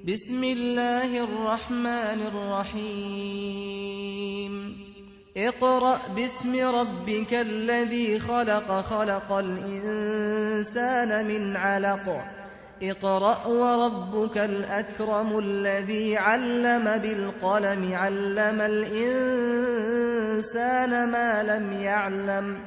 بسم الله الرحمن الرحيم اقرأ باسم ربك الذي خلق خلق الإنسان من علق اقرأ وربك الأكرم الذي علم بالقلم علم الإنسان ما لم يعلم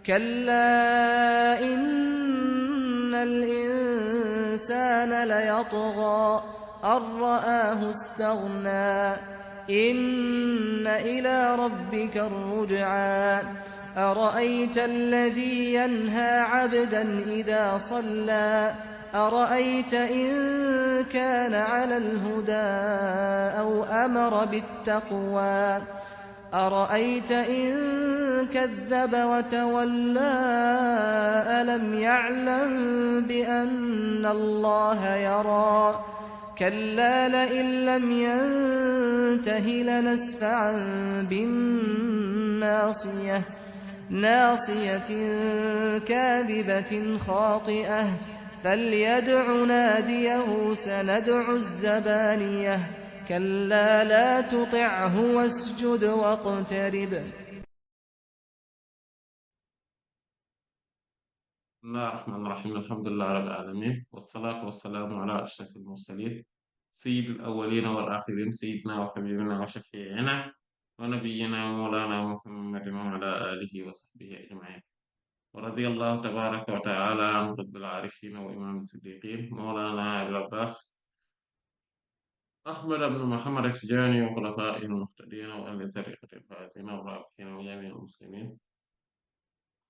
كلا إن الإنسان ليطغى أن رآه استغنى إن إلى ربك الرجعى أرأيت الذي ينهى عبدا إذا صلى أرأيت إن كان على الهدى أو أمر بالتقوى أرأيت إن كذب وتولى ألم يعلم بأن الله يرى كلا لئن لم ينته لنسفعا بالناصية ناصية كاذبة خاطئة فليدع ناديه سندع الزبانية كلا لا تطعه واسجد واقترب. بسم الله الرحمن الرحيم الحمد لله رب العالمين والصلاة والسلام على أشرف المرسلين سيد الأولين والآخرين سيدنا وحبيبنا وشفيعنا ونبينا مولانا محمد وعلى آله وصحبه أجمعين ورضي الله تبارك وتعالى عن قطب العارفين وإمام الصديقين مولانا أبي العباس أحمد بن محمد التجاني وخلفائه المهتدين وأهل طريقة الفائزين الرابحين وجميع المسلمين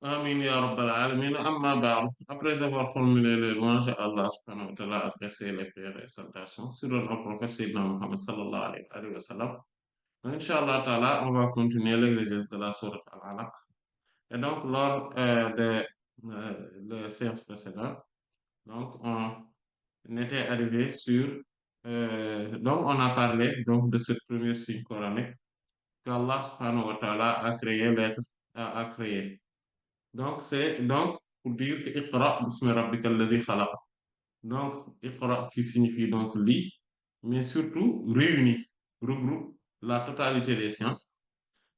Amin ya rabbal alamin. Amma ba'd. Après avoir formulé les louanges à Allah subhanahu wa ta'ala, adressé les prières et salutations sur notre prophète Sayyidina Muhammad sallallahu alayhi wa sallam. Inch'Allah ta'ala, on va continuer l'exégèse de la sourate Al-Alaq. Et donc, lors de séances précédentes, donc, on était arrivé sur, donc, on a parlé donc de cette première signe coranique qu'Allah subhanahu wa ta'ala a créé l'être, a créé. Donc, c'est donc pour dire que Iqra bismi rabbika alladhi khalaq. Donc, Iqra qui signifie donc lit, mais surtout réunit, regroupe la totalité des sciences.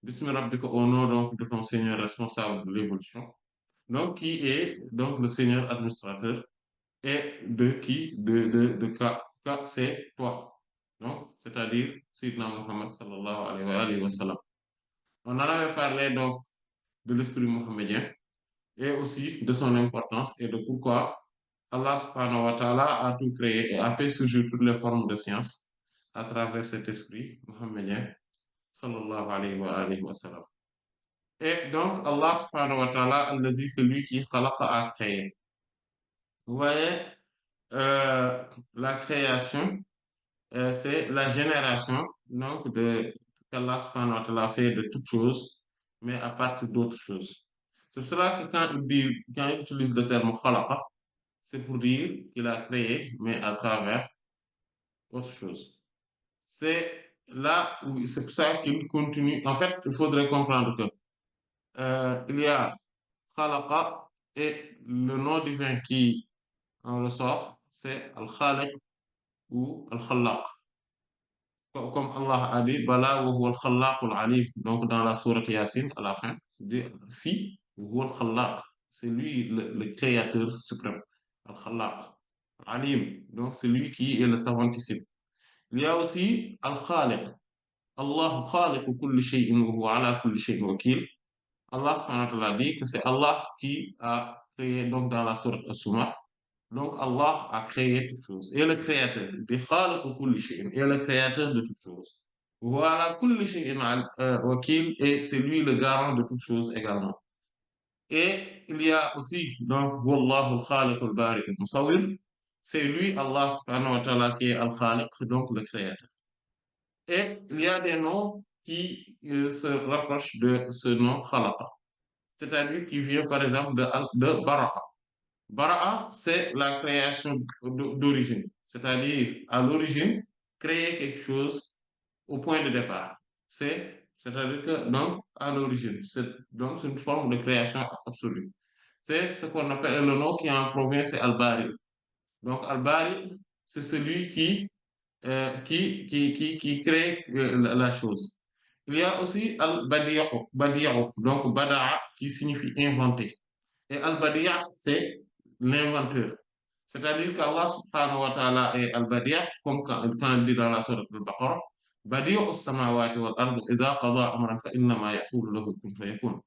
Bismi rabbika au nom donc de ton Seigneur responsable de l'évolution. Donc, qui est donc le Seigneur administrateur et de qui, ka c'est toi. Donc, c'est-à-dire Sayyidina Muhammad sallallahu alayhi wa sallam. On en avait parlé donc de l'esprit mohammedien et aussi de son importance et de pourquoi Allah subhanahu wa ta'ala a tout créé et a fait surgir toutes les formes de science à travers cet esprit mohammedien sallallahu alayhi wa sallam. Et donc Allah subhanahu wa ta'ala, allazi, c'est lui qui khalaqa a créé. Vous voyez, la création, c'est la génération donc de qu'Allah subhanahu wa ta'ala fait de toutes choses, mais à partir d'autres choses. C'est pour cela que quand il utilise le terme khalaqa, c'est pour dire qu'il a créé, mais à travers autre chose. C'est là où c'est pour ça qu'il continue. En fait, il faudrait comprendre que il y a khalaqa et le nom divin qui en ressort, c'est al-khaliq ou al-khallaq. Comme Allah a dit, Bala wa huwa al-khallaq al-alim. Donc dans la sourate Yasin, à la fin, dit si, huwa al-khallaq, c'est lui le créateur suprême. Al-khallaq. Alim, donc c'est lui qui est le savantissime. Il y a aussi Al-Khaliq. Allah khaliqu kulli shay'in wa huwa ala kulli shay'in wakil. Allah subhanahu wa ta'ala dit que c'est Allah qui a créé donc dans la sourate As-Zumar. Donc Allah a créé toutes choses. Et le créateur, bi khaliqu kulli shay'in, est le créateur de toutes choses. Wa huwa ala kulli shay'in wakil, et c'est lui le garant de toutes choses également. Et il y a aussi, donc, Wallahu al-Khaliq al-Bari al-Musawwir. C'est lui, Allah subhanahu wa ta'ala, qui est al-Khaliq, donc le créateur. Et il y a des noms qui se rapprochent de ce nom Khalaqa. C'est-à-dire qui vient, par exemple, de Bara'a. Bara'a, c'est la création d'origine. C'est-à-dire, à l'origine, créer quelque chose au point de départ. C'est-à-dire que, donc, à l'origine, donc, c'est une forme de création absolue. C'est ce qu'on appelle le nom qui en provient, c'est Al-Bari. Donc, Al-Bari, c'est celui qui qui crée la chose. Il y a aussi al-badi'u, donc bada'a qui signifie inventer. Et al-badi'a, c'est l'inventeur. C'est-à-dire qu'Allah subhanahu wa ta'ala est al-badi', comme quand il dit dans la sourate al-Baqarah, badi'u as-samawati wal ardi idha qada amran fa innama yaqulu lahu kun fayakun.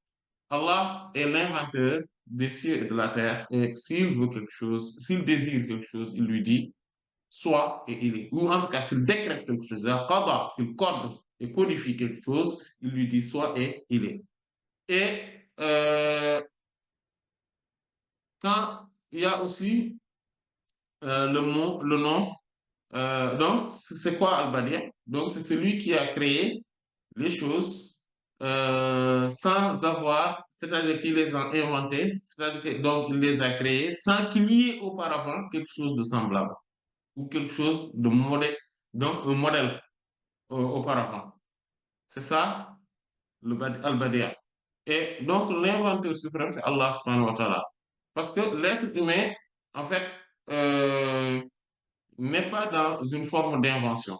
Allah est l'inventeur des cieux et de la terre, et s'il veut quelque chose, s'il désire quelque chose, il lui dit soit et il est. Ou en tout cas, s'il décrète quelque chose, qada, s'il code et codifie quelque chose, il lui dit soit et il est. Et quand il y a aussi le nom, donc c'est quoi Al-Badi'? Donc c'est celui qui a créé les choses sans avoir, c'est-à-dire qu'il les a inventées, c'est-à-dire que donc il les a créées sans qu'il y ait auparavant quelque chose de semblable ou quelque chose de modèle, donc un modèle auparavant. C'est ça Al-Badi'. Et donc l'inventeur suprême, c'est Allah subhanahu wa ta'ala. Parce que l'être humain, en fait, euh, n'est pas dans une forme d'invention.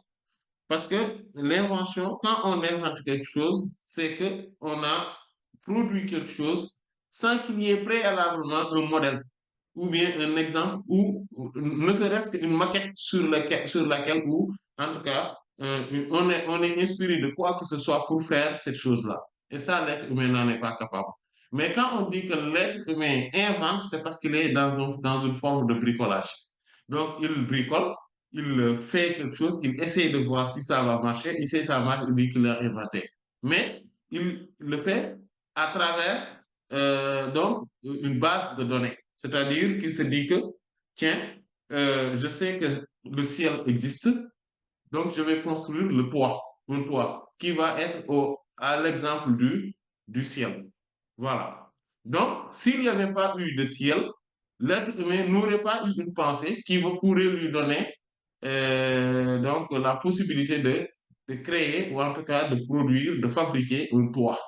Parce que l'invention, quand on invente quelque chose, c'est que on a produit quelque chose sans qu'il y ait préalablement un modèle ou bien un exemple ou ne serait-ce qu'une maquette sur laquelle ou en tout cas on est inspiré de quoi que ce soit pour faire cette chose-là. Et ça, l'être humain n'en est pas capable. Mais quand on dit que l'être humain invente, c'est parce qu'il est dans une forme de bricolage. Donc, il bricole, il fait quelque chose, il essaie de voir si ça va marcher, il sait ça marche, il dit qu'il l'a inventé. Mais il le fait à travers donc une base de données. C'est-à-dire qu'il se dit que, tiens, je sais que le ciel existe, donc je vais construire un toit qui va être à l'exemple du ciel. Voilà. Donc, s'il n'y avait pas eu de ciel, l'être humain n'aurait pas eu une pensée qui pourrait lui donner donc la possibilité de créer ou en tout cas de produire, de fabriquer un toit.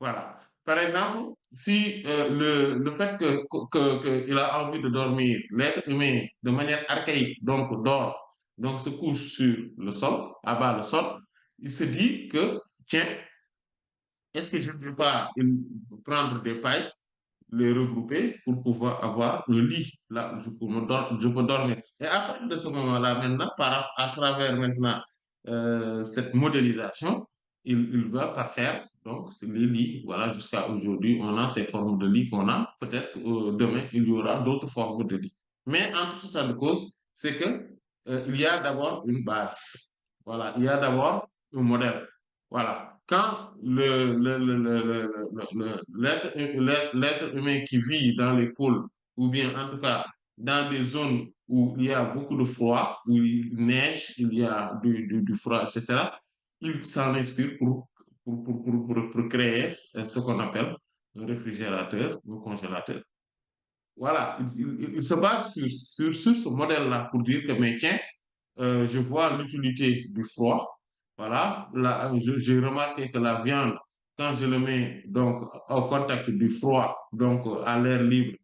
Voilà. Par exemple, si le fait qu'il a envie de dormir, l'être humain, de manière archaïque, donc dort, donc se couche sur le sol, abat le sol, il se dit que, tiens, est-ce que je ne peux pas prendre des pailles, les regrouper pour pouvoir avoir le lit, là, je peux dormir. Et à partir de ce moment-là, maintenant, à travers maintenant cette modélisation, il va parfaire donc les lits. Voilà, jusqu'à aujourd'hui, on a ces formes de lits qu'on a. Peut-être que demain, il y aura d'autres formes de lits. Mais en tout état de cause, c'est que il y a d'abord une base. Voilà, il y a d'abord un modèle. Voilà. Quand l'être humain qui vit dans les pôles, ou bien en tout cas dans des zones où il y a beaucoup de froid, où il neige, il y a du froid, etc., il s'en inspire pour créer ce qu'on appelle un réfrigérateur, un congélateur. Voilà, il se base sur ce modèle-là pour dire que, mais tiens, je vois l'utilité du froid. Voilà, là, j'ai remarqué que la viande, quand je le mets donc au contact du froid, donc à l'air libre,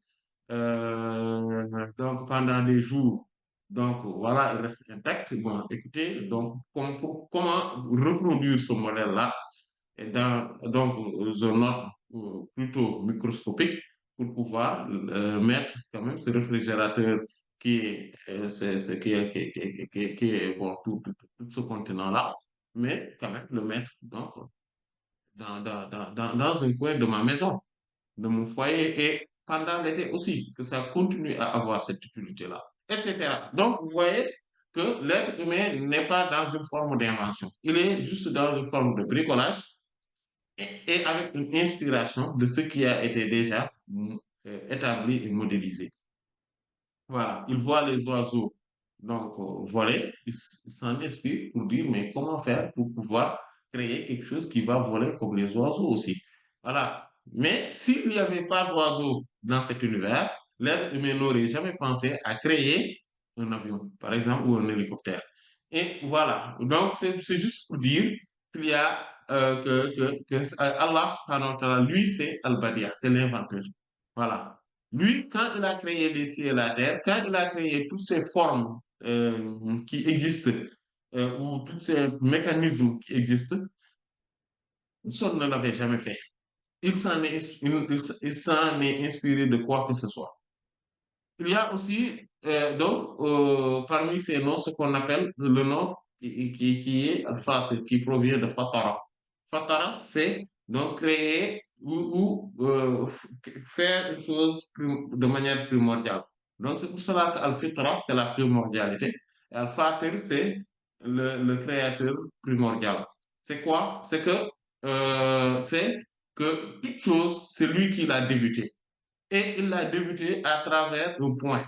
donc pendant des jours, donc voilà, il reste intact. Bon, écoutez, donc comment reproduire ce modèle-là dans donc un ordre plutôt microscopique pour pouvoir mettre quand même ce réfrigérateur qui est, qui est bon, tout ce contenant-là, mais quand même le mettre donc, dans un coin de ma maison, de mon foyer et pendant l'été aussi, que ça continue à avoir cette utilité-là, etc. Donc, vous voyez que l'être humain n'est pas dans une forme d'invention, il est juste dans une forme de bricolage et avec une inspiration de ce qui a été déjà établi et modélisé. Voilà, il voit les oiseaux donc voler, il s'en inspire pour dire mais comment faire pour pouvoir créer quelque chose qui va voler comme les oiseaux aussi. Voilà. Mais s'il n'y avait pas d'oiseaux dans cet univers, l'être humain n'aurait jamais pensé à créer un avion, par exemple, ou un hélicoptère. Et voilà. Donc, c'est juste pour dire qu'il y a que Allah, subhanahu wa ta'ala, lui, c'est Al-Badi'a, c'est l'inventeur. Voilà. Lui, quand il a créé les cieux et la terre, quand il a créé toutes ces formes qui existent ou tous ces mécanismes qui existent, personne ne l'avait jamais fait. Il s'en est inspiré de quoi que ce soit. Il y a aussi, donc, parmi ces noms, ce qu'on appelle le nom qui est Al-Fatir, qui provient de Fatara. Fatara, c'est donc créer ou faire une chose de manière primordiale. Donc, c'est pour cela qu'Al-Fitra, c'est la primordialité. Et Al-Fatir, c'est le créateur primordial. C'est quoi? C'est que toute chose, c'est lui qui l'a débuté et il a débuté à travers un point.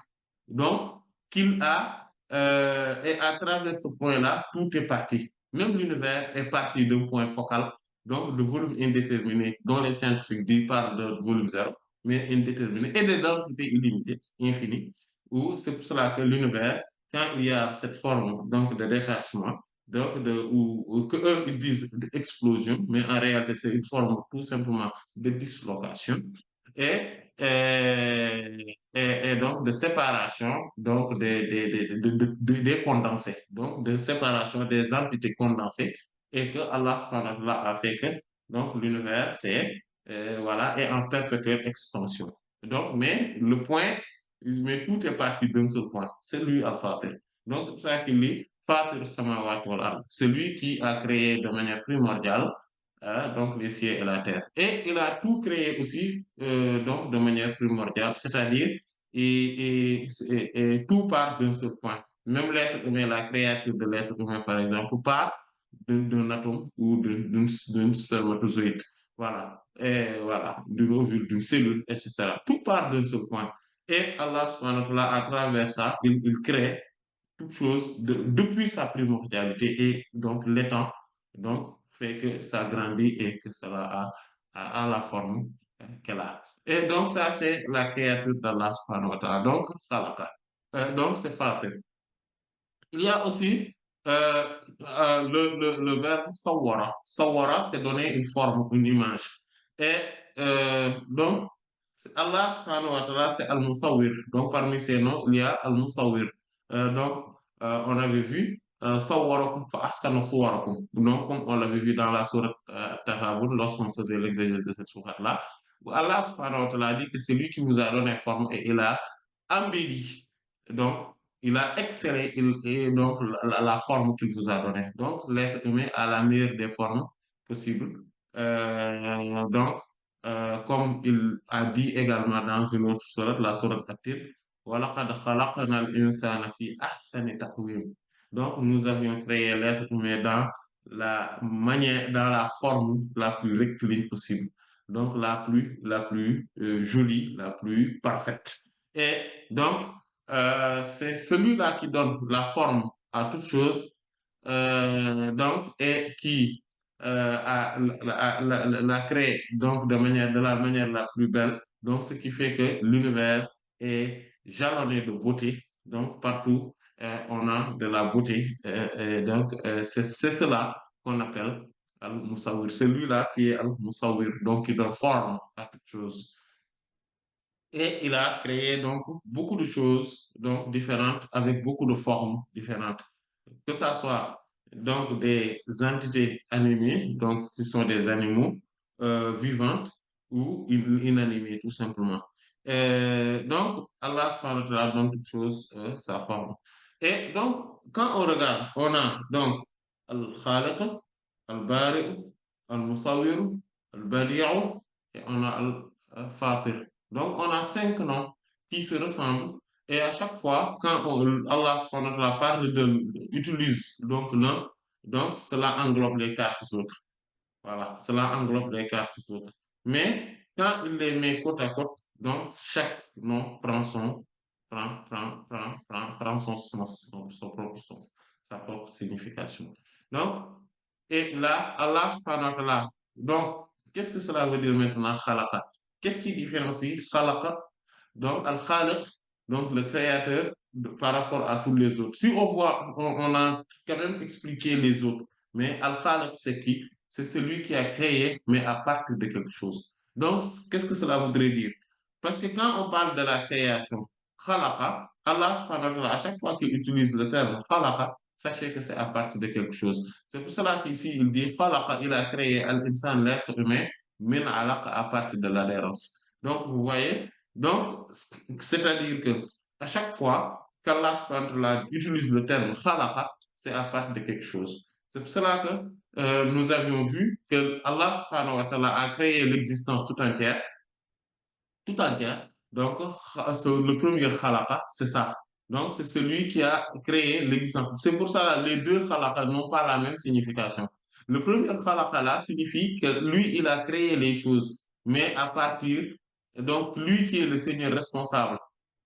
Donc, et à travers ce point-là, tout est parti. Même l'univers est parti d'un point focal, donc de volume indéterminé, dont les scientifiques disent par de volume zéro, mais indéterminé, et de densité illimitée, infinie, où c'est pour cela que l'univers, quand il y a cette forme donc de détachement, donc ou que eux ils disent d'explosion, mais en réalité c'est une forme tout simplement de dislocation, et donc de séparation donc des condensés, donc de séparation des entités condensées, et que Allah subhanahu wa ta'ala a fait que donc l'univers voilà, est en perpétuelle expansion. Donc, mais tout est parti d'un seul point, c'est lui Al-Fatir. Donc c'est pour ça qu'il dit Fatir samawati wal ard, c'est lui qui a créé de manière primordiale donc les cieux et la terre. Et il a tout créé aussi donc de manière primordiale, c'est-à-dire et tout part d'un seul point. Même l'être humain, la créature de l'être humain, par exemple, part d'un atome ou d'un spermatozoïde. Voilà, et voilà, d'une ovule, d'une cellule, etc. Tout part d'un seul point. Et Allah, subhanahu wa ta'ala, à travers ça, il crée toute chose depuis sa primordialité, et donc l'étang donc fait que ça grandit et que cela a la forme qu'elle a. Et donc ça c'est la créature d'Allah subhanahu wa ta'ala. Donc khalaqa. Donc c'est Fatir. Il y a aussi le verbe sawara. Sawara, c'est donner une forme, une image. Et donc, Allah subhanahu wa ta'ala, c'est Al-Musawwir. Donc, parmi ces noms, il y a Al-Musawwir. Donc, on avait vu Sawwarakum fa ahsana suwarakum. Donc, comme on l'avait vu dans la sourate Tahabun, lorsqu'on faisait l'exégèse de cette sourate-là, où Allah subhanahu wa ta'ala dit que c'est lui qui vous a donné forme et il a embelli. Donc, il a excellé et donc la forme qu'il vous a donnée. Donc, l'être humain a la meilleure des formes possibles. Donc, comme il a dit également dans une autre sourate, la sourate At-Tin, وَلَقَدْ خَلَقْنَا الْإِنسَانَ فِي أَحْسَنِ تَقْوِيمٍ. Donc, nous avions créé l'être humain dans la forme la plus rectiligne possible. Donc, la plus jolie, la plus parfaite. Et donc, c'est celui-là qui donne la forme à toute chose, donc, et qui la crée donc de la manière la plus belle. Donc, ce qui fait que l'univers est jalonné de beauté. Donc, partout, on a de la beauté. Et donc, c'est cela qu'on appelle Al-Musawwir. Celui-là qui est Al-Musawwir, donc qui donne forme à toute chose. Et il a créé donc beaucoup de choses donc différentes avec beaucoup de formes différentes. Que ça soit donc des entités animées, donc qui sont des animaux vivantes ou inanimés tout simplement. Donc Allah subhanahu wa ta'ala donne toute chose sa forme. Et donc quand on regarde, on a donc Al-Khaliq, Al-Bari', Al-Musawwir, Al-Badi'u, et on a Al-Fatir. Donc, on a 5 noms qui se ressemblent, et à chaque fois, quand Allah subhanahu wa ta'ala parle utilise donc l'un, donc cela englobe les 4 autres. Voilà, cela englobe les 4 autres. Mais quand il les met côte à côte, donc chaque nom prend son sens, son propre sens, sa propre signification. Donc, et là, Allah subhanahu wa ta'ala, donc, qu'est-ce que cela veut dire maintenant, khalaqa? Qu'est-ce qui différencie khalaqa, donc al-khaliq, donc le créateur, par rapport à tous les autres? Si on voit, on a quand même expliqué les autres, mais al-khaliq, c'est qui? C'est celui qui a créé, mais à partir de quelque chose. Donc, qu'est-ce que cela voudrait dire? Parce que quand on parle de la création, khalaqa, Allah subhanahu wa ta'ala, à chaque fois qu'il utilise le terme khalaqa, sachez que c'est à partir de quelque chose. C'est pour cela qu'ici, il dit, il a créé al-insan, l'être humain, min alaq, à partir de l'adhérence. Donc, vous voyez, donc, c'est-à-dire que à chaque fois qu'Allah subhanahu wa ta'ala utilise le terme khalaqa, c'est à partir de quelque chose. C'est pour cela que nous avions vu que Allah subhanahu wa ta'ala a créé l'existence tout entière, tout entière. Donc, le premier khalaqa, c'est ça. Donc, c'est celui qui a créé l'existence. C'est pour ça que les deux khalaqa n'ont pas la même signification. Le premier khalaqa là signifie que lui, il a créé les choses, mais à partir, donc lui qui est le Seigneur responsable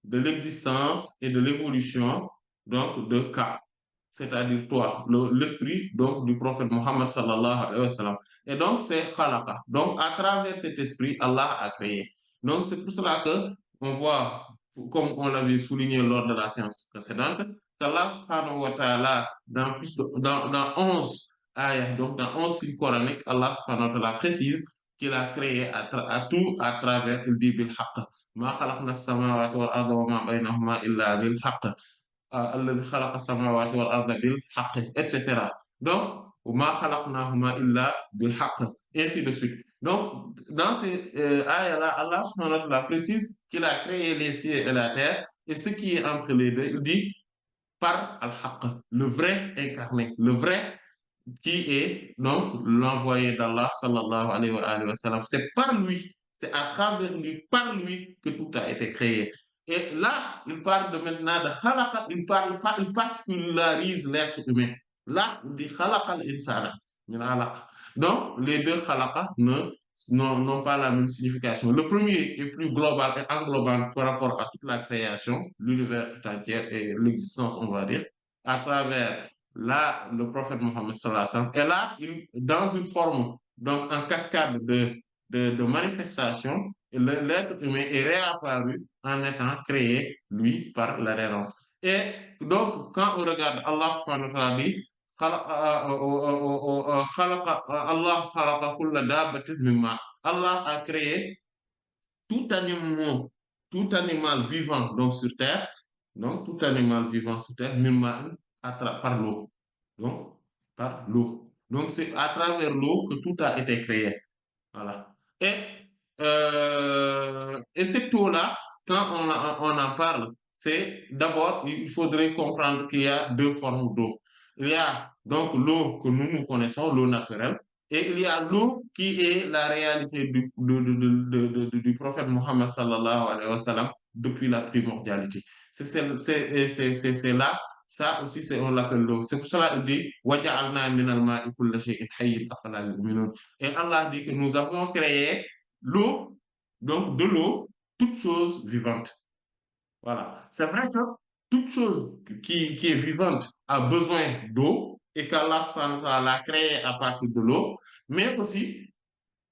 de l'existence et de l'évolution, donc de Ka, c'est-à-dire toi, l'esprit donc du prophète Mohammed sallallahu alayhi wa sallam. Et donc, c'est khalaqa. Donc, à travers cet esprit, Allah a créé. Donc, c'est pour cela que on voit, comme on l'avait souligné lors de la séance précédente, qu'Allah subhanahu wa ta'ala, dans 11 ayats, donc dans 11 signes coraniques, Allah subhanahu wa ta'ala précise qu'il a créé à tout à travers, il dit bil haqq. Ma khalaqna as-samawati wal arda wa ma baynahuma illa bil haqq. الذي خلق السماوات والأرض بالحق, etc. Donc, وما خلقناهما إلا بالحق, ainsi de suite. Donc, dans ces ayats-là, Allah subhanahu wa ta'ala précise qu'il a créé les cieux et la terre, et ce qui est entre les deux, il dit par al-haqq, le vrai incarné, le vrai qui est donc l'envoyé d'Allah sallallahu alayhi wa sallam. C'est par lui, c'est à travers lui, par lui que tout a été créé. Et là, il parle de maintenant de khalaqa, il parle pas, il particularise l'être humain. Là, il dit khalaqa al-insana min alaq. Donc, les deux khalaqa n'ont pas la même signification. Le premier est plus global et englobant par rapport à toute la création, l'univers tout entier et l'existence, on va dire, à travers là, le prophète Mohammed sallallahu alayhi wa sallam. Et là, dans une forme, donc en cascade de manifestations, l'être humain est réapparu en étant créé, lui, par l'adhérence. Et donc, quand on regarde Allah subhanahu wa ta'ala dit, Allah a créé tout animal vivant donc sur terre, donc tout animal vivant sur terre, par l'eau. Donc, par l'eau. Donc, c'est à travers l'eau que tout a été créé. Voilà. Et cette eau-là, quand on en parle, c'est d'abord, il faudrait comprendre qu'il y a deux formes d'eau. Il y a donc l'eau que nous connaissons, l'eau naturelle, et il y a l'eau qui est la réalité du prophète Mohammed sallallahu alayhi wa sallam depuis la primordialité. C'est là, ça aussi, on l'appelle l'eau. C'est pour cela qu'il dit وَجَعَلْنَا مِنَ الْمَاءِ كُلَّ شَيْءٍ حَيٍّ أَفَلَا يُؤْمِنُونَ. Et Allah dit que nous avons créé l'eau, donc de l'eau, toute chose vivante. Voilà. C'est vrai que toute chose qui est vivante a besoin d'eau et qu'Allah subhanahu wa ta'ala l'a créé à partir de l'eau, mais aussi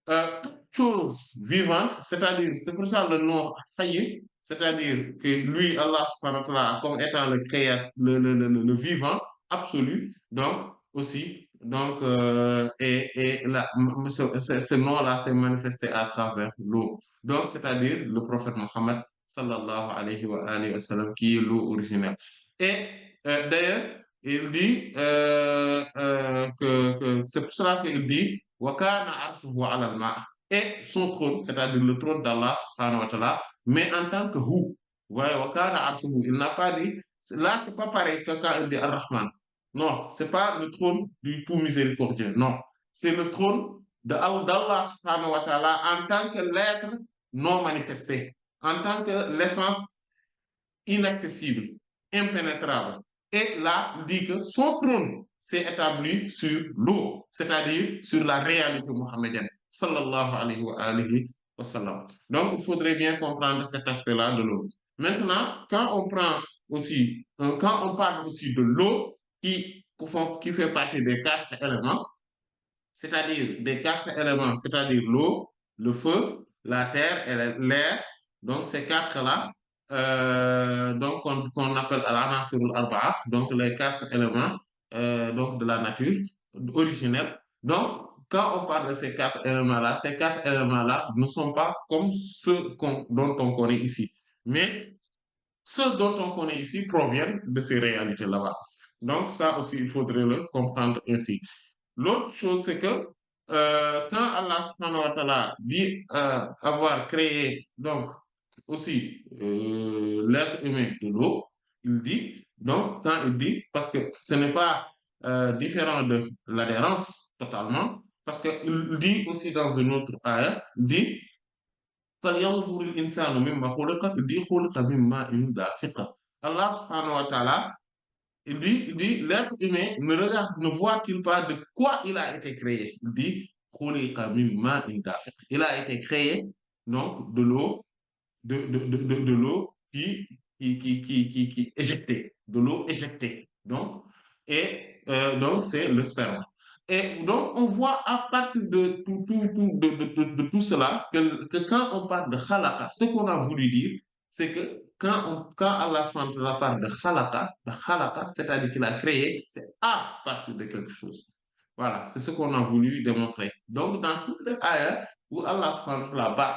toute chose vivante, c'est-à-dire, c'est pour ça le nom Hayy, c'est-à-dire que lui, Allah subhanahu wa ta'ala, comme étant le créateur, le vivant absolu, donc aussi, donc, ce nom-là s'est manifesté à travers l'eau. Donc, c'est-à-dire le prophète Mohammed sallallahu alayhi wa sallam, qui est l'eau originelle. Et d'ailleurs, il dit que c'est pour cela qu'il dit Wakana arshuhu ala al-ma'. Et son trône, c'est-à-dire le trône d'Allah subhanahu wa ta'ala, mais en tant que hu. Vous voyez, Wakana arshuhu, il n'a pas dit, là, c'est pas pareil que quand il dit Ar-Rahman. Non, c'est pas le trône du tout miséricordieux. Non, c'est le trône d'Allah subhanahu wa ta'ala en tant que l'être non manifesté, en tant que l'essence inaccessible, impénétrable. Et là, il dit que son trône s'est établi sur l'eau, c'est-à-dire sur la réalité mohammedienne. Sallallahu alayhi wa sallam. Donc, il faudrait bien comprendre cet aspect-là de l'eau. Maintenant, quand on prend aussi, quand on parle aussi de l'eau qui fait partie des quatre éléments, c'est-à-dire des quatre éléments, c'est-à-dire l'eau, le feu, la terre et l'air. Donc, ces quatre-là, donc qu'on appelle al-anasir al-arba'a, donc les quatre éléments donc de la nature originelle. Donc, quand on parle de ces quatre éléments-là ne sont pas comme ceux dont on connaît ici. Mais ceux dont on connaît ici proviennent de ces réalités là-bas. Donc, ça aussi, il faudrait le comprendre ainsi. L'autre chose, c'est que quand Allah subhanahu wa ta'ala dit avoir créé donc aussi l'être humain de l'eau, il dit, donc quand il dit, parce que ce n'est pas différent de l'adhérence totalement, parce qu'il dit aussi dans une autre ayah, il dit, فَلْيَنْظُرِ الْإِنسَانُ مِمَّا خُلِقَ, il dit, خُلِقَ مِنْ مَاءٍ دَافِقٍ. Allah subhanahu wa ta'ala il dit, l'être humain ne voit-il pas de quoi il a été créé? Il dit, il a été créé donc de l'eau, de l'eau qui éjectée, de l'eau éjectée. Donc, donc c'est le sperme. Et donc, on voit à partir de de tout cela que quand on parle de khalaqa, ce qu'on a voulu dire, c'est que quand Allah parle de khalaqa, c'est-à-dire qu'il a créé, c'est à partir de quelque chose. Voilà, c'est ce qu'on a voulu démontrer. Donc, dans toutes les ayats où Allah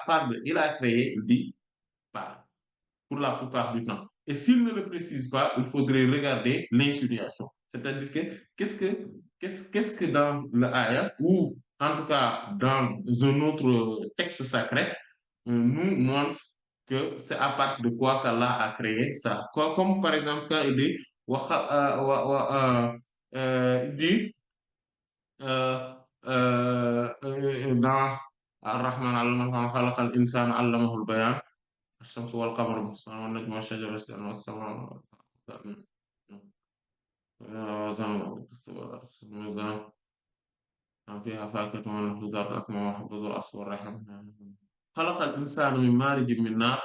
parle de il a créé, il dit par, pour la plupart du temps. Et s'il ne le précise pas, il faudrait regarder l'insinuation. C'est-à-dire que qu'est-ce que dans l'ayah, ou en tout cas dans un autre texte sacré, nous montre que c'est à partir de quoi qu'Allah a créé ça. Comme par exemple quand il dit, il dit dans Ar-Rahman allama khalaqal insana allamahul bayan الشمس والقمر بحسبان والنجم والشجر يسجدان والسماء وزن فيها فاكهة والنخل ذات الأكمام وحب ذو العصف والريحان خلق الإنسان من مارج من نار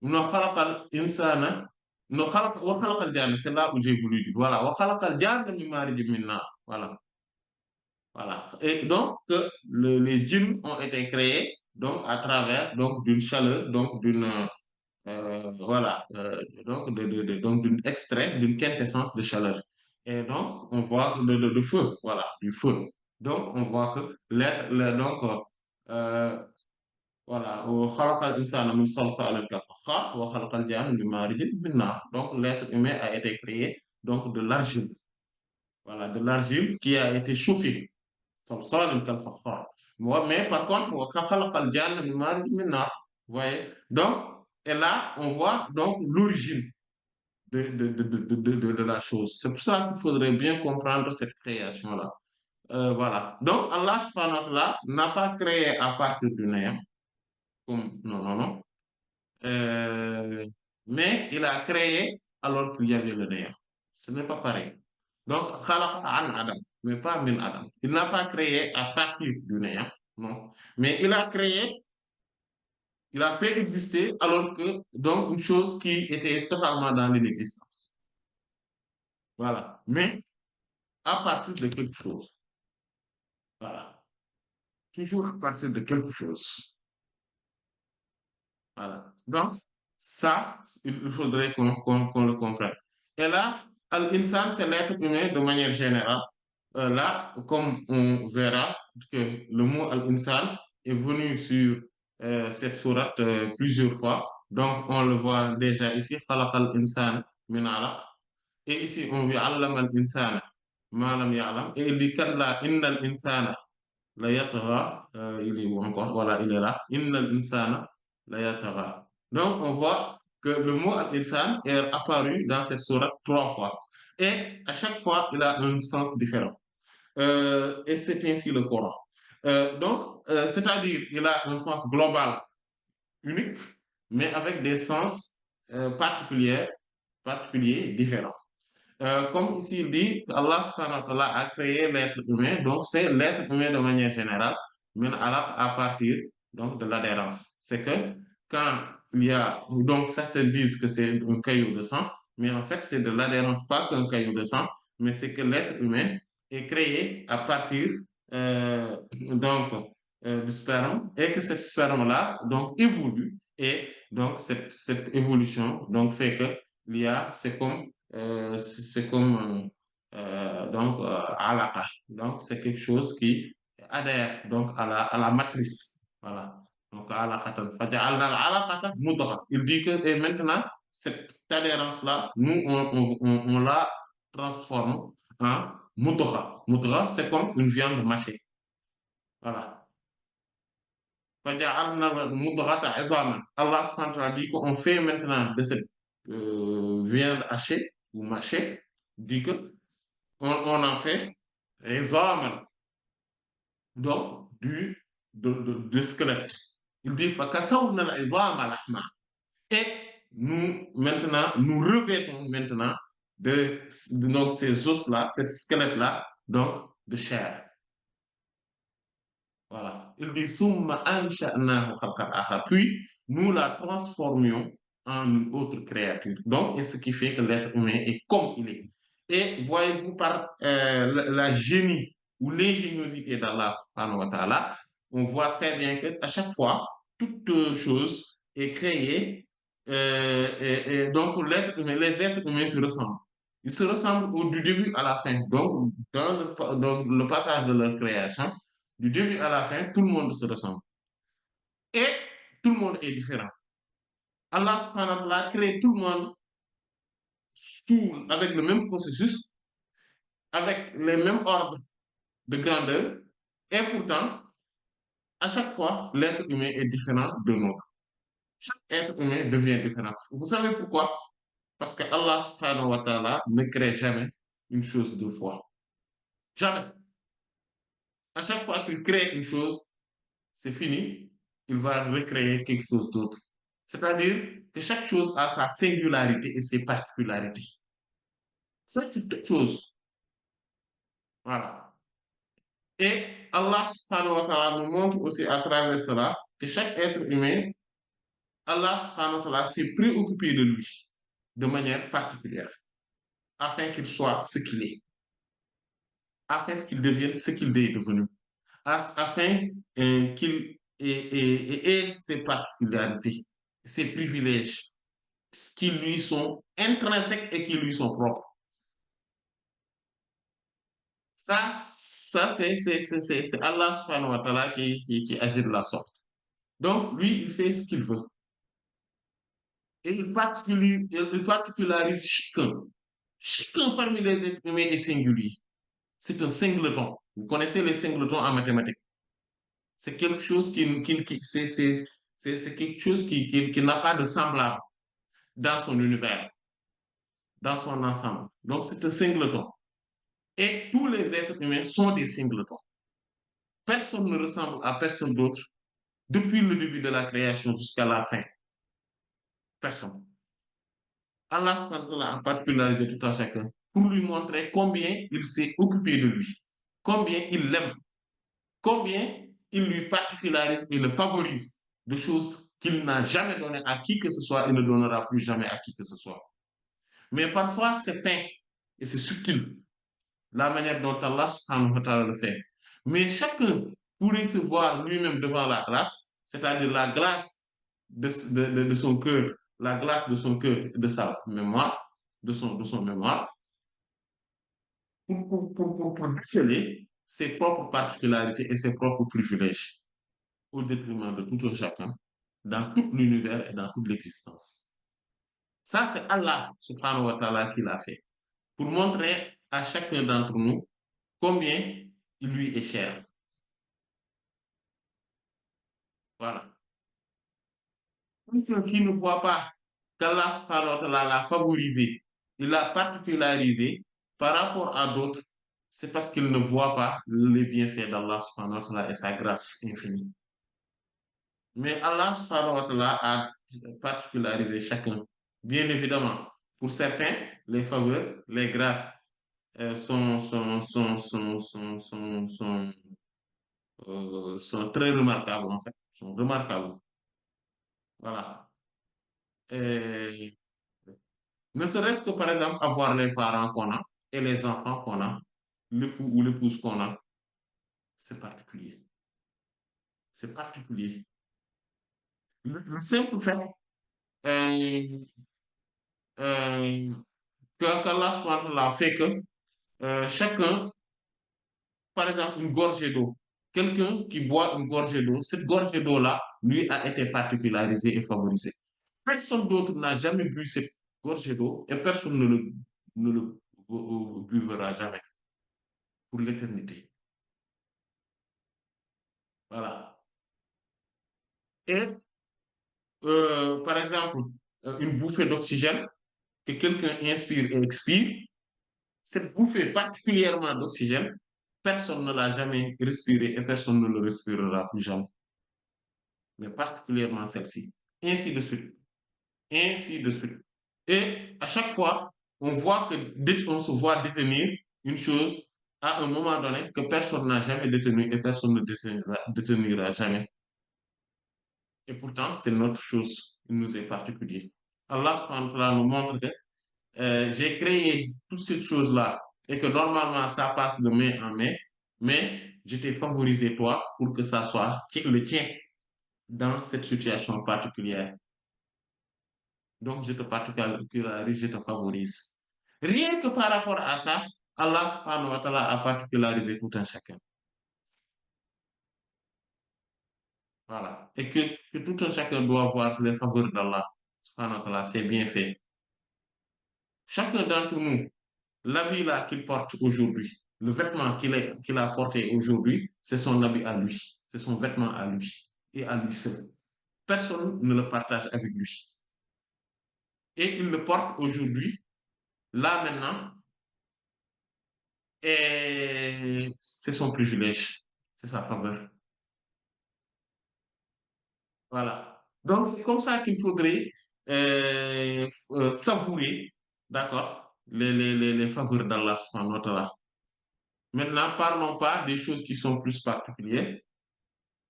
إنه خلق الإنسان إنه وخلق الجان c'est là où j'ai voulu dire voilà وخلق الجان من مارج من نار voilà et donc que les djinns ont été créés donc à travers donc d'une chaleur donc d'une voilà, donc d'une extrait, d'une quintessence de chaleur. Et donc, on voit le feu, voilà, du feu. Donc, on voit que donc, voilà, وخلق الإنسان من صلصال كالفخار وخلق الجان من مارج من نار. Donc, l'être humain a été créé donc de l'argile, voilà, de l'argile qui a été chauffée. صلصال كالفخار. Mais par contre, وخلق الجان من مارج من نار. Vous voyez? Donc, et là, on voit donc l'origine de la chose. C'est pour ça qu'il faudrait bien comprendre cette création-là. Voilà. Donc, Allah subhanahu wa ta'ala n'a pas créé à partir du néant, comme, non, non, non. Euh, mais il a créé alors qu'il y avait le néant. Ce n'est pas pareil. Donc, khalaqa an Adam, mais pas min Adam. Il n'a pas créé à partir du néant, non. Mais il a créé, il a fait exister alors que, donc, une chose qui était totalement dans l'inexistence. Voilà. Mais à partir de quelque chose. Voilà. Toujours à partir de quelque chose. Voilà. Donc, ça, il faudrait qu'on le comprenne. Et là, Al-Insan, c'est l'être humain de manière générale. Là, comme on verra que le mot Al-Insan est venu sur cette sourate plusieurs fois. Donc, on le voit déjà ici. Khalaq al-insan min alaq. Et ici, on vit Allama al-insana ma lam ya'lam. Et il dit Kalla innal insana la yatgha, il est où encore? Voilà, il est là. Innal insana la yatgha. Donc, on voit que le mot al-insan est apparu dans cette sourate 3 fois. Et à chaque fois, il a un sens différent. Et c'est ainsi le Coran. C'est-à-dire, il a un sens global unique, mais avec des sens particuliers différents. Comme ici il dit, Allah subhanahu wa ta'ala a créé l'être humain, donc c'est l'être humain de manière générale, mais à partir donc, de l'adhérence. C'est que quand il y a, donc certains disent que c'est un caillou de sang, mais en fait c'est de l'adhérence, pas qu'un caillou de sang, mais c'est que l'être humain est créé à partir donc du sperme et que ce sperme-là donc évolue et donc cette évolution donc fait que c'est comme donc alaqa. Donc c'est quelque chose qui adhère donc à la matrice. Voilà. Donc alaqatan. Faja'alna al-alaqata mudghah. Il dit que et maintenant cette adhérence-là, nous on l'a transforme en mudgha. Mudgha, c'est comme une viande mâchée. Voilà. فَجَعَلْنَا الْمُضْغَةَ عِظَامًا. Allah subhanahu wa ta'ala dit qu'on fait maintenant de cette viande hachée ou mâchée, dit que on en fait عِظَامًا, donc de squelette. Il dit فَكَسَوْنَا الْعِظَامَ لَحْمًا. Et nous, maintenant, nous revêtons maintenant donc ces os-là, ces squelettes-là, donc de chair. Voilà. Il dit Summa ansha'nahu khalqan akhar. Puis, nous la transformions en une autre créature. Donc, et ce qui fait que l'être humain est comme il est. Et voyez-vous, par la génie ou l'ingéniosité d'Allah subhanahu wa ta'ala, on voit très bien qu'à chaque fois, toute chose est créée. Et donc, l'être humain, les êtres humains se ressemblent. Ils se ressemblent du début à la fin. Donc, dans le passage de leur création, du début à la fin, tout le monde se ressemble. Et tout le monde est différent. Allah subhanahu wa ta'ala crée tout le monde avec le même processus, avec les mêmes ordres de grandeur, et pourtant, à chaque fois, l'être humain est différent de l'autre. Chaque être humain devient différent. Vous savez pourquoi? Parce que Allah subhanahu wa ta'ala ne crée jamais une chose deux fois. Jamais. À chaque fois qu'il crée une chose, c'est fini, il va recréer quelque chose d'autre. C'est-à-dire que chaque chose a sa singularité et ses particularités. Ça, c'est toute chose. Voilà. Et Allah subhanahu wa ta'ala nous montre aussi à travers cela que chaque être humain, Allah subhanahu wa ta'ala s'est préoccupé de lui de manière particulière afin qu'il soit ce qu'il est, afin qu'il devienne ce qu'il est devenu, afin qu'il ait ses particularités, ses privilèges qui lui sont intrinsèques et qui lui sont propres. Ça c'est Allah subhanahu wa ta'ala qui agit de la sorte. Donc, lui, il fait ce qu'il veut. Et il particularise chacun. Chacun parmi les êtres humains est singulier. C'est un singleton. Vous connaissez les singletons en mathématiques. C'est quelque chose c'est quelque chose qui n'a pas de semblable dans son univers, dans son ensemble. Donc, c'est un singleton. Et tous les êtres humains sont des singletons. Personne ne ressemble à personne d'autre depuis le début de la création jusqu'à la fin. Personne. Allah a particularisé tout à chacun pour lui montrer combien il s'est occupé de lui, combien il l'aime, combien il lui particularise et le favorise de choses qu'il n'a jamais donné à qui que ce soit et ne donnera plus jamais à qui que ce soit. Mais parfois, c'est peint et c'est subtil, la manière dont Allah subhanahu wa ta'ala le fait. Mais chacun pourrait se voir lui-même devant la glace, c'est-à-dire la glace de son cœur, la glace de son cœur et de sa mémoire, de son mémoire, pour déceler ses propres particularités et ses propres privilèges, au détriment de tout un chacun, dans tout l'univers et dans toute l'existence. Ça, c'est Allah subhanahu wa ta'ala qui l'a fait, pour montrer à chacun d'entre nous combien il lui est cher. Voilà. Quelqu'un qui ne voit pas qu'Allah subhanahu wa ta'ala l'a favorisé, il l'a particularisé par rapport à d'autres, c'est parce qu'il ne voit pas les bienfaits d'Allah subhanahu wa ta'ala et sa grâce infinie. Mais Allah subhanahu wa ta'ala a particularisé chacun. Bien évidemment, pour certains, les faveurs, les grâces sont très remarquables en fait, sont remarquables. Voilà. Et ne serait-ce que par exemple avoir les parents qu'on a et les enfants qu'on a, l'époux ou l'épouse qu'on a, c'est particulier. C'est particulier. Le simple fait euh, euh, qu'Allah subhanahu wa ta'ala fait que chacun, par exemple, une gorgée d'eau, quelqu'un qui boit une gorgée d'eau, cette gorgée d'eau-là, lui, a été particularisée et favorisée. Personne d'autre n'a jamais bu cette gorgée d'eau et personne ne le buvera jamais pour l'éternité. Voilà. Et par exemple, une bouffée d'oxygène que quelqu'un inspire et expire, cette bouffée particulièrement d'oxygène, personne ne l'a jamais respirée et personne ne le respirera plus jamais. Mais particulièrement celle-ci. Ainsi de suite. Ainsi de suite. Et à chaque fois, on se voit détenir une chose à un moment donné que personne n'a jamais détenu et personne ne détenira jamais. Et pourtant, c'est notre chose. Il nous est particulier. Allah subhanahu wa ta'ala nous montre que j'ai créé toutes ces choses-là et que normalement ça passe de main en main, mais je t'ai favorisé toi pour que ça soit le tien dans cette situation particulière. Donc je te particularise, je te favorise. Rien que par rapport à ça, Allah subhanahu wa ta'ala a particularisé tout un chacun. Voilà. Et que tout un chacun doit voir les faveurs d'Allah subhanahu wa ta'ala, c'est bien fait. Chacun d'entre nous, l'habit là qu'il porte aujourd'hui, le vêtement qu'il a porté aujourd'hui, c'est son habit à lui, c'est son vêtement à lui et à lui seul. Personne ne le partage avec lui. Et il le porte aujourd'hui, là maintenant, et c'est son privilège, c'est sa faveur. Voilà. Donc c'est comme ça qu'il faudrait savourer, d'accord, les faveurs d'Allah subhanahu wa ta'ala. Maintenant, parlons pas des choses qui sont plus particulières.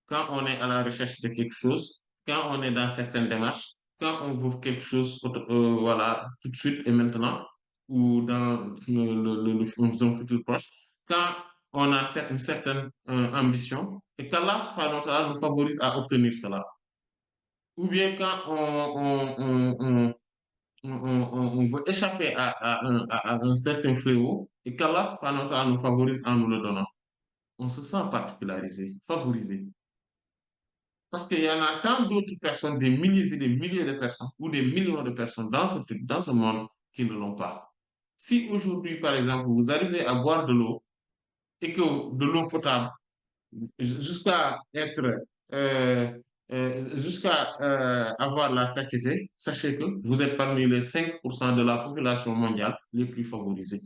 Quand on est à la recherche de quelque chose, quand on est dans certaines démarches, quand on veut quelque chose, voilà, tout de suite et maintenant, ou dans un futur proche, quand on a une certaine ambition, et qu'Allah subhanahu wa ta'ala nous favorise à obtenir cela. Ou bien quand on veut échapper à un certain fléau, et qu'Allah subhanahu wa ta'ala nous favorise en nous le donnant. On se sent particularisé, favorisé. Parce qu'il y en a tant d'autres personnes, des milliers et des milliers de personnes, ou des millions de personnes dans ce monde qui ne l'ont pas. Si aujourd'hui, par exemple, vous arrivez à boire de l'eau et que de l'eau potable, jusqu'à être, jusqu'à avoir la satiété, sachez que vous êtes parmi les 5% de la population mondiale les plus favorisés.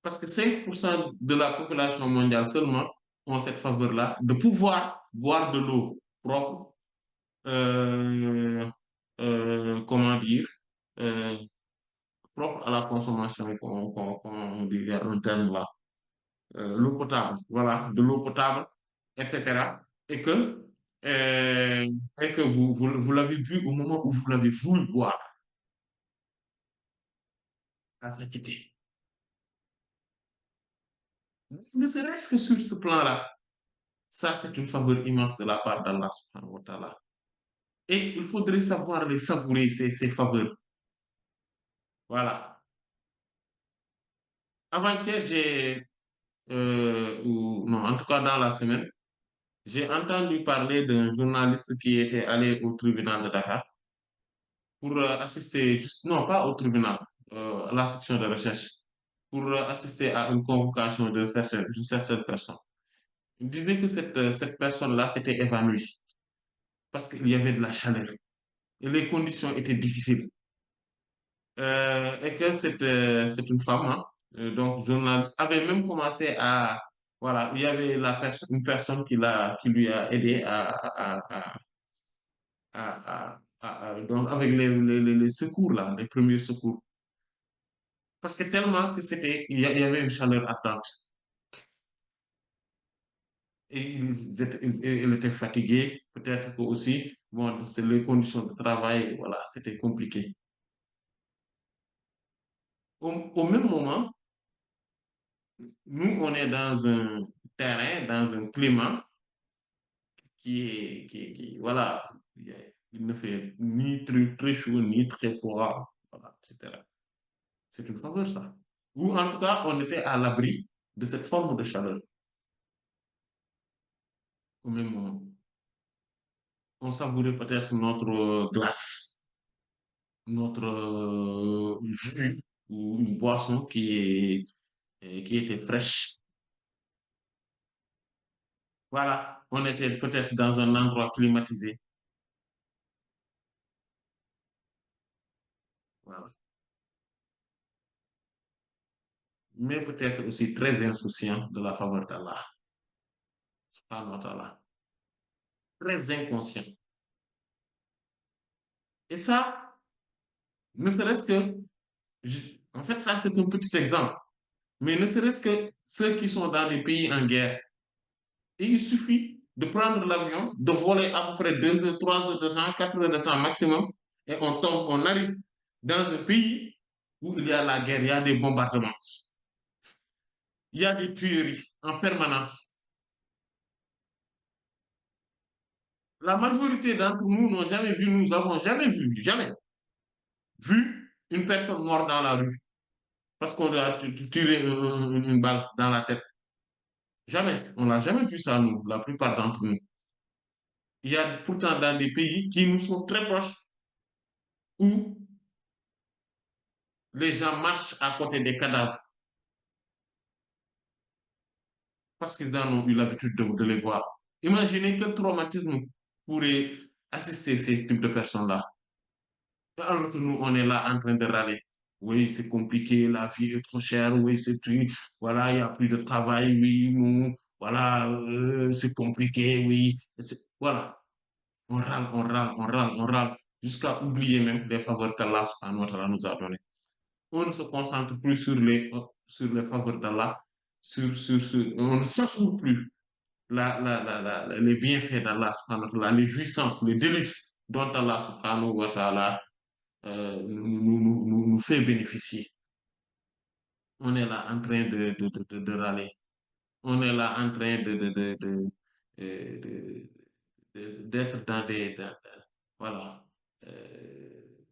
Parce que 5% de la population mondiale seulement ont cette faveur-là de pouvoir boire de l'eau propre, euh, comment dire, euh, propre à la consommation, qu'on dit, il y a un terme là, l'eau potable, voilà, de l'eau potable, etc. Et que, euh, et que vous l'avez bu au moment où vous l'avez voulu boire, à cette idée. Ne serait-ce que sur ce plan-là, ça c'est une faveur immense de la part d'Allah subhanahu wa ta'ala. Et il faudrait savoir les savourer, ces faveurs. Voilà. Avant-hier, ou non, en tout cas dans la semaine, j'ai entendu parler d'un journaliste qui était allé au tribunal de Dakar pour assister, non pas au tribunal, à la section de recherche, pour assister à une convocation d'une certaine personne. Il disait que cette personne-là s'était évanouie parce qu'il y avait de la chaleur et les conditions étaient difficiles. Et que c'est une femme, hein, donc journaliste, avait même commencé à, voilà, il y avait une personne qui lui a aidé donc avec les secours là, les premiers secours. Parce que tellement que il y avait une chaleur attente et il était fatigué, peut-être que aussi, bon, c'est les conditions de travail, voilà, c'était compliqué. Au même moment, nous, on est dans un terrain, dans un climat voilà, il ne fait ni très chaud, ni très froid, voilà, etc. C'est une faveur, ça. Ou en tout cas, on était à l'abri de cette forme de chaleur au même moment. On savourait peut-être notre glace, notre jus. ou une boisson qui était fraîche. Voilà, on était peut-être dans un endroit climatisé. Voilà. Mais peut-être aussi très insouciant de la faveur d'Allah, subhanahu wa ta'ala. Très inconscient. Et ça, ne serait-ce que, en fait, ça, c'est un petit exemple. Mais ne serait-ce que ceux qui sont dans les pays en guerre, et il suffit de prendre l'avion, de voler à peu près 2 heures, 3 heures de temps, 4 heures de temps maximum, et on tombe, on arrive dans un pays où il y a la guerre, il y a des bombardements, il y a des tueries en permanence. La majorité d'entre nous n'ont jamais vu, nous avons jamais vu, jamais vu une personne morte dans la rue parce qu'on lui a tiré une balle dans la tête. Jamais. On n'a jamais vu ça, nous, la plupart d'entre nous. Il y a pourtant dans des pays qui nous sont très proches où les gens marchent à côté des cadavres parce qu'ils en ont eu l'habitude de les voir. Imaginez quel traumatisme pourrait assister ces types de personnes-là. Alors que nous, on est là en train de râler. Oui, c'est compliqué, la vie est trop chère, oui, c'est tout. Voilà, il n'y a plus de travail, oui, nous, voilà, c'est compliqué, oui. Voilà, on râle, on râle, on râle, on râle, jusqu'à oublier même les faveurs qu'Allah subhanahu wa ta'ala nous a données. On ne se concentre plus sur les faveurs d'Allah, on ne s'affole plus les bienfaits d'Allah subhanahu wa ta'ala, les jouissances, les délices dont Allah subhanahu wa ta'ala nous fait bénéficier. On est là en train de râler. On est là en train euh, de- d'être dans voilà, euh,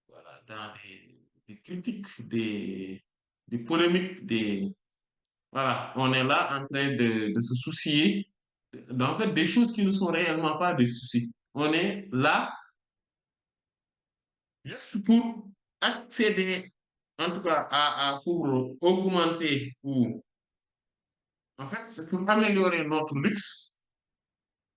voilà, dans des critiques, des polémiques, voilà, on est là en train de se soucier, en fait, des choses qui ne sont réellement pas des soucis. On est là juste pour accéder, en tout cas, pour augmenter ou, en fait, c'est pour améliorer notre luxe.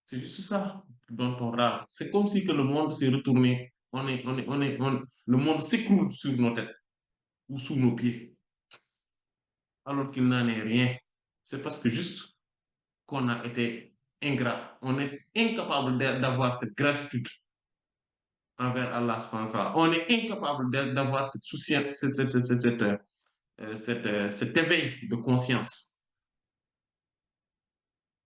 C'est juste ça dont on râle. C'est comme si que le monde s'est retourné. Le monde s'écroule sur nos têtes ou sous nos pieds, alors qu'il n'en est rien. C'est parce que juste qu'on a été ingrat. On est incapable d'avoir cette gratitude envers Allah subhanahu wa ta'ala. On est incapable d'avoir cette souciance, cet éveil de conscience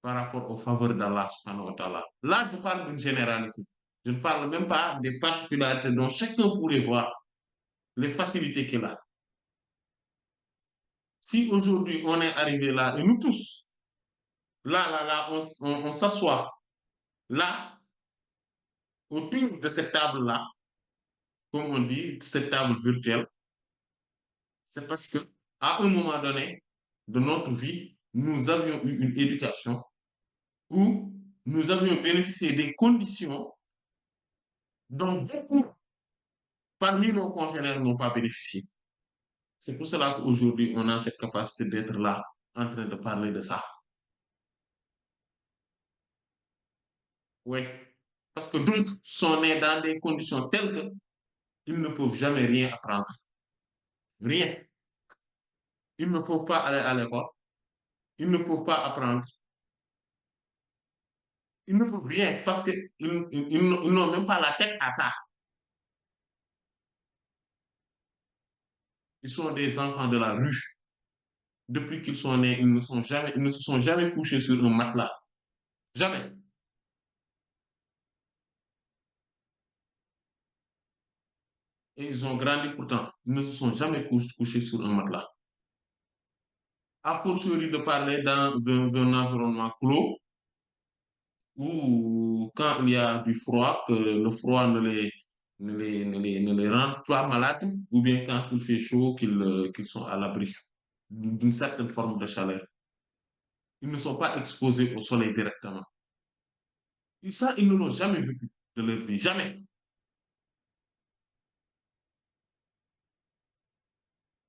par rapport aux faveurs d'Allah subhanahu wa ta'ala. Là, je parle d'une généralité. Je ne parle même pas des particularités dont chacun pourrait voir les facilités qu'il a. Si aujourd'hui on est arrivé là, et nous tous, là, on s'assoit là, autour de cette table-là, comme on dit, cette table virtuelle, c'est parce que à un moment donné de notre vie, nous avions eu une éducation où nous avions bénéficié des conditions dont beaucoup parmi nos congénères n'ont pas bénéficié. C'est pour cela qu'aujourd'hui, on a cette capacité d'être là, en train de parler de ça. Oui. Parce que d'autres sont nés dans des conditions telles qu'ils ne peuvent jamais rien apprendre. Rien. Ils ne peuvent pas aller à l'école. Ils ne peuvent pas apprendre. Ils ne peuvent rien parce qu'ils n'ont même pas la tête à ça. Ils sont des enfants de la rue. Depuis qu'ils sont nés, ils ne se sont jamais couchés sur un matelas. Jamais. Et ils ont grandi pourtant. Ils ne se sont jamais couchés sur un matelas. A fortiori de parler dans un environnement clos où quand il y a du froid, que le froid ne les rend pas malades, ou bien quand il fait chaud, qu'ils sont à l'abri d'une certaine forme de chaleur. Ils ne sont pas exposés au soleil directement. Et ça, ils ne l'ont jamais vécu de leur vie. Jamais.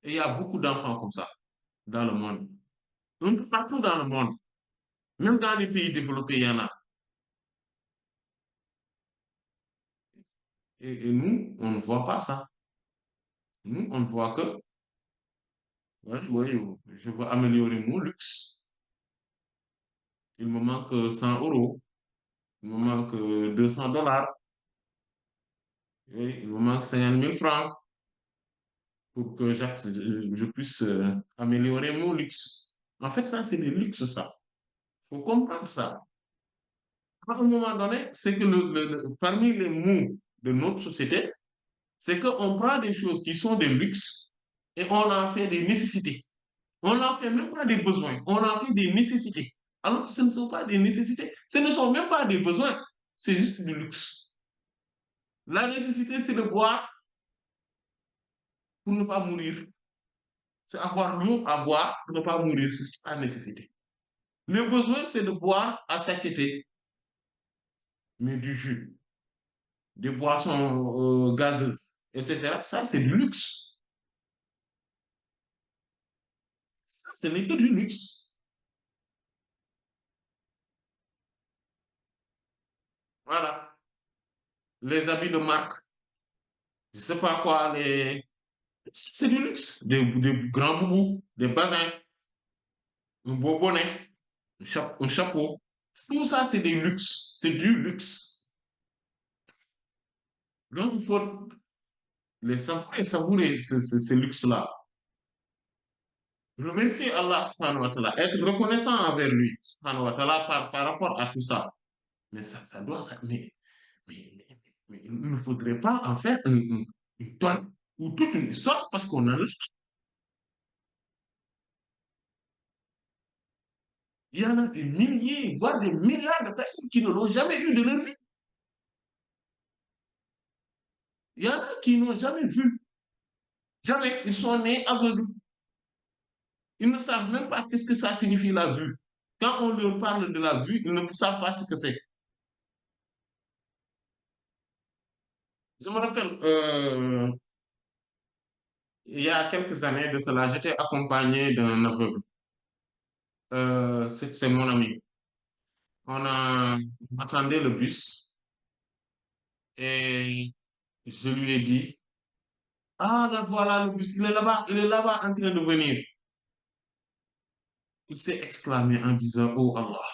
Et il y a beaucoup d'enfants comme ça dans le monde. Un peu partout dans le monde. Même dans les pays développés, il y en a. Et nous, on ne voit pas ça. Nous, on ne voit que, ouais, ouais, je veux améliorer mon luxe. Il me manque 100 euros. Il me manque 200 $. Oui, il me manque 50 000 francs pour que je puisse améliorer mon luxe. En fait, ça, c'est du luxe, ça. Il faut comprendre ça. À un moment donné, c'est que parmi les mots de notre société, c'est qu'on prend des choses qui sont des luxes et on en fait des nécessités. On n'en fait même pas des besoins, on en fait des nécessités. Alors que ce ne sont pas des nécessités, ce ne sont même pas des besoins, c'est juste du luxe. La nécessité, c'est de boire pour ne pas mourir. C'est avoir l'eau à boire pour ne pas mourir, c'est la nécessité. Le besoin, c'est de boire à satiété, mais du jus, des boissons gazeuses, etc. Ça, c'est du luxe. Ça, ce n'est que du luxe. Voilà. Les habits de marque, je ne sais pas quoi, c'est du luxe. Des grands boubous, des bazins, un beau bonnet, un chapeau. Tout ça, c'est des luxes. C'est du luxe. Donc, il faut savourer ce luxe-là. Remercier Allah subhanahu wa ta'ala, être reconnaissant envers lui, subhanahu wa ta'ala, par rapport à tout ça. Mais ça doit, mais, mais- mais il ne faudrait pas en faire une tonne ou toute une histoire parce qu'on en a. Il y en a des milliers, voire des milliards de personnes qui ne l'ont jamais eu de leur vie. Il y en a qui n'ont jamais vu. Jamais. Ils sont nés aveugles. Ils ne savent même pas qu'est-ce que ça signifie la vue. Quand on leur parle de la vue, ils ne savent pas ce que c'est. Je me rappelle, il y a quelques années de cela, j'étais accompagné d'un aveugle. C'est mon ami. On attendait le bus et je lui ai dit, ah, là, voilà le bus, il est là-bas en train de venir. Il s'est exclamé en disant, oh Allah,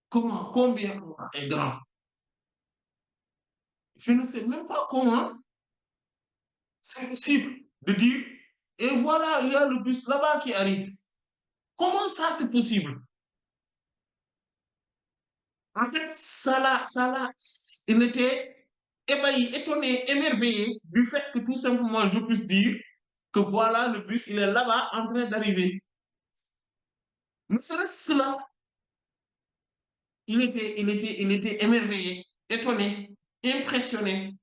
comment, combien Allah est grand? Je ne sais même pas comment c'est possible de dire, et voilà, il y a le bus là-bas qui arrive. Comment ça, c'est possible? En fait, il était ébahi, étonné, émerveillé du fait que tout simplement je puisse dire que voilà, le bus, il est là-bas en train d'arriver. Ne serait-ce cela, il était émerveillé, étonné, impressionné,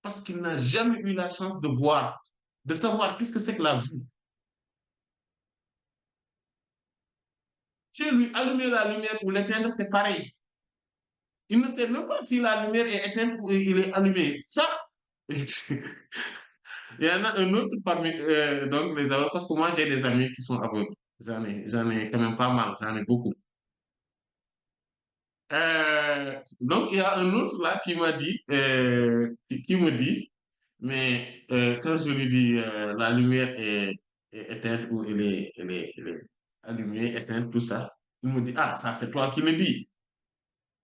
parce qu'il n'a jamais eu la chance de voir, de savoir qu'est-ce que c'est que la vue. Chez lui, allumer la lumière ou l'éteindre, c'est pareil. Il ne sait même pas si la lumière est éteinte ou il est allumé. Ça, il y en a un autre parmi donc les aveugles, parce que moi j'ai des amis qui sont aveugles. J'en ai quand même pas mal, j'en ai beaucoup. Donc il y a un autre là qui m'a dit, qui me dit, mais quand je lui dis la lumière est éteinte ou elle est allumée, éteinte, tout ça, il me dit, ah, ça c'est toi qui le dis.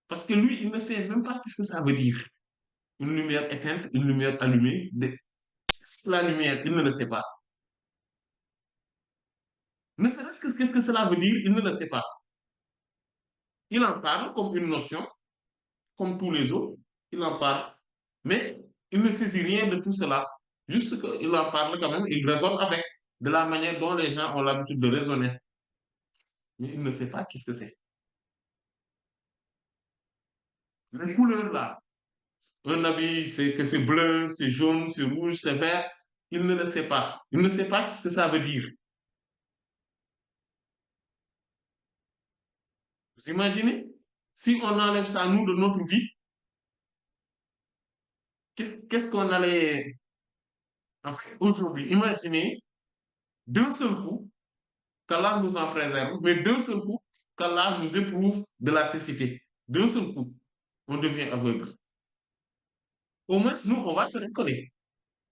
Parce que lui, il ne sait même pas ce que ça veut dire. Une lumière éteinte, une lumière allumée. La lumière, il ne le sait pas. Ne serait-ce que qu'est-ce que cela veut dire, il ne le sait pas. Il en parle comme une notion, comme tous les autres. Il en parle. Mais il ne saisit rien de tout cela. Juste qu'il en parle quand même, il raisonne avec, de la manière dont les gens ont l'habitude de raisonner. Mais il ne sait pas qu'est-ce que c'est. Les couleurs là, un habit, c'est que c'est bleu, c'est jaune, c'est rouge, c'est vert. Il ne le sait pas. Il ne sait pas ce que ça veut dire. Vous imaginez? Si on enlève ça, nous, de notre vie, qu'est-ce qu'on allait... Après, aujourd'hui, imaginez d'un seul coup qu'Allah nous en préserve, mais d'un seul coup qu'Allah nous éprouve de la cécité. D'un seul coup, on devient aveugle. Au moins, nous, on va se reconnaître.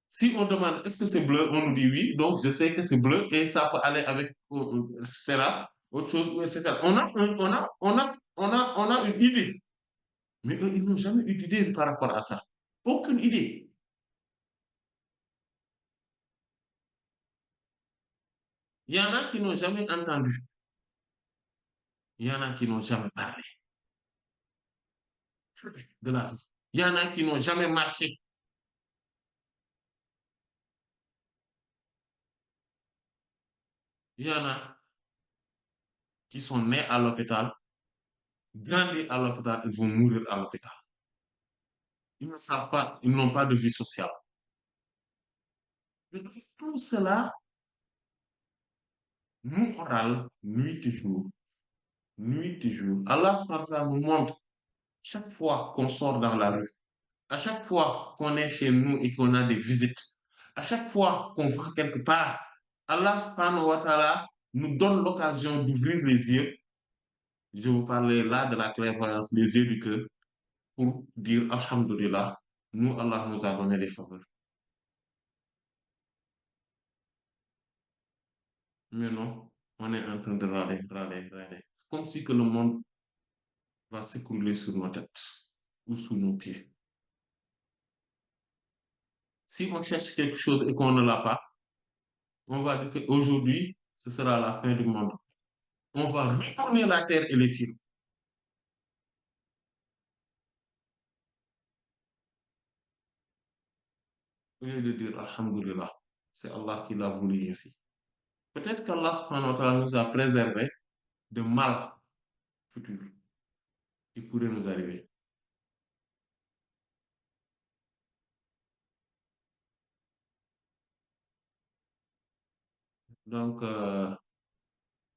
Si on demande est-ce que c'est bleu, on nous dit oui, donc je sais que c'est bleu et ça peut aller avec, etc., autre chose, etc. On a une idée, mais eux, ils n'ont jamais eu d'idée par rapport à ça. Aucune idée. Il y en a qui n'ont jamais entendu, il y en a qui n'ont jamais parlé de la vie. Il y en a qui n'ont jamais marché, il y en a qui sont nés à l'hôpital, grandis à l'hôpital, ils vont mourir à l'hôpital. Ils ne savent pas, ils n'ont pas de vie sociale. Mais tout cela, nous, on râle nuit et jour, nuit et jour. Allah subhanahu wa ta'ala nous montre chaque fois qu'on sort dans la rue, à chaque fois qu'on est chez nous et qu'on a des visites, à chaque fois qu'on va quelque part, Allah subhanahu wa ta'ala nous donne l'occasion d'ouvrir les yeux. Je vous parlais là de la clairvoyance, les yeux du cœur, pour dire Alhamdulillah, nous, Allah nous a donné des faveurs. Mais non, on est en train de râler, râler, râler. Comme si que le monde va s'écrouler sur nos têtes ou sous nos pieds. Si on cherche quelque chose et qu'on ne l'a pas, on va dire qu'aujourd'hui, ce sera la fin du monde. On va retourner la terre et les cieux. Au lieu de dire Alhamdulillah, c'est Allah qui l'a voulu ainsi. Peut-être qu'Allah subhanahu wa ta'ala nous a préservés de mal futur qui pourrait nous arriver. Donc,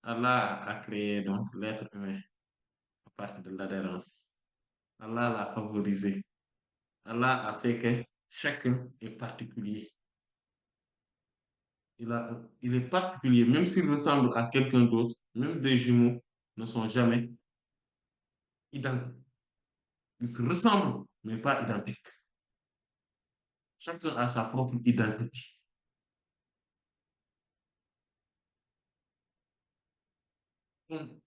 Allah a créé donc l'être humain à partir de l'adhérence. Allah l'a favorisé. Allah a fait que chacun est particulier. Il est particulier, même s'il ressemble à quelqu'un d'autre, même des jumeaux ne sont jamais identiques. Ils se ressemblent, mais pas identiques. Chacun a sa propre identité. Comme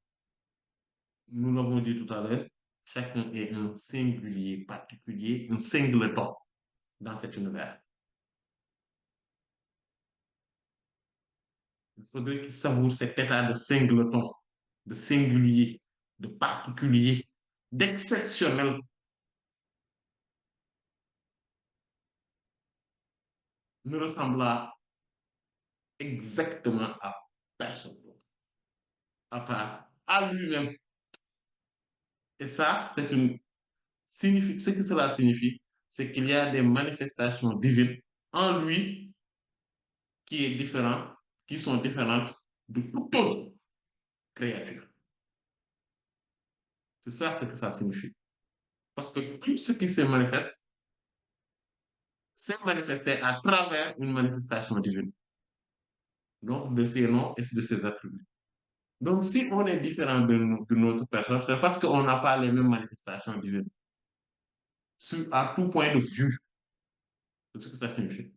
nous l'avons dit tout à l'heure, chacun est un singulier particulier, un singleton dans cet univers. Il faudrait qu'il savoure cet état de singleton, de singulier, de particulier, d'exceptionnel. Ne ressemble exactement à personne d'autre, à part à lui-même. Et ça, ce que cela signifie, c'est qu'il y a des manifestations divines en lui qui est différent, qui sont différentes de toute autre créature. C'est ça ce que ça signifie. Parce que tout ce qui se manifeste s'est manifesté à travers une manifestation divine. Donc, de ses noms et de ses attributs. Donc, si on est différent de notre personne, c'est parce qu'on n'a pas les mêmes manifestations divines à tout point de vue. C'est ce que ça signifie.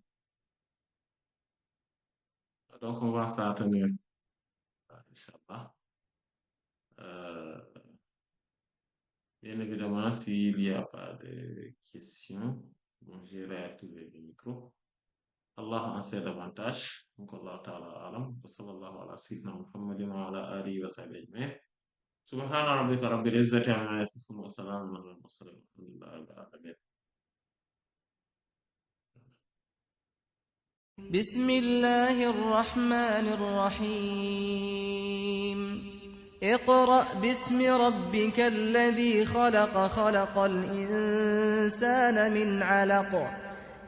Donc, on va s'en tenir, Inch'Allah. Euh, bien évidemment, s'il n'y a pas de questions, bon, j'irai activer le micro. Allah en sait davantage. Donc, Allah ta'ala alam. Wa sallallahu ala sayyidina Muhammadin wa ala alihi wa sahbihi ajma'in. Subhana rabbika rabbil izzati amma yasifun wa salamun ala al-mursalin. Alhamdulillahi rabbil alamin. بسم الله الرحمن الرحيم اقرأ باسم ربك الذي خلق خلق الإنسان من علق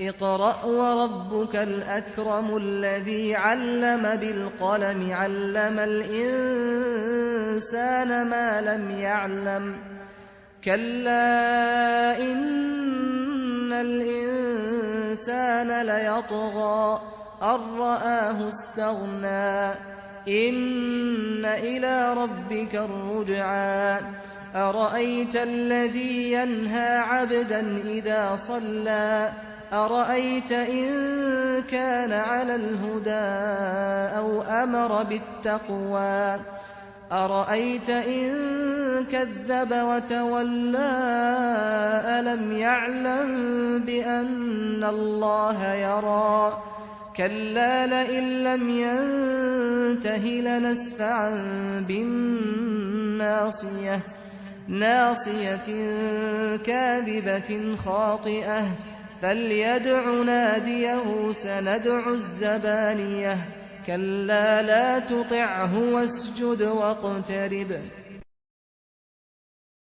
اقرأ وربك الأكرم الذي علم بالقلم علم الإنسان ما لم يعلم كلا إن الإنسان الإنسان ليطغى أن رآه استغنى إن إلى ربك الرجعى أرأيت الذي ينهى عبدا إذا صلى أرأيت إن كان على الهدى أو أمر بالتقوى أرأيت إن كذب وتولى ألم يعلم بأن الله يرى كلا لئن لم ينته لنسفعا بالناصية ناصية كاذبة خاطئة فليدع ناديه سندع الزبانية كلا لا تطعه واسجد واقترب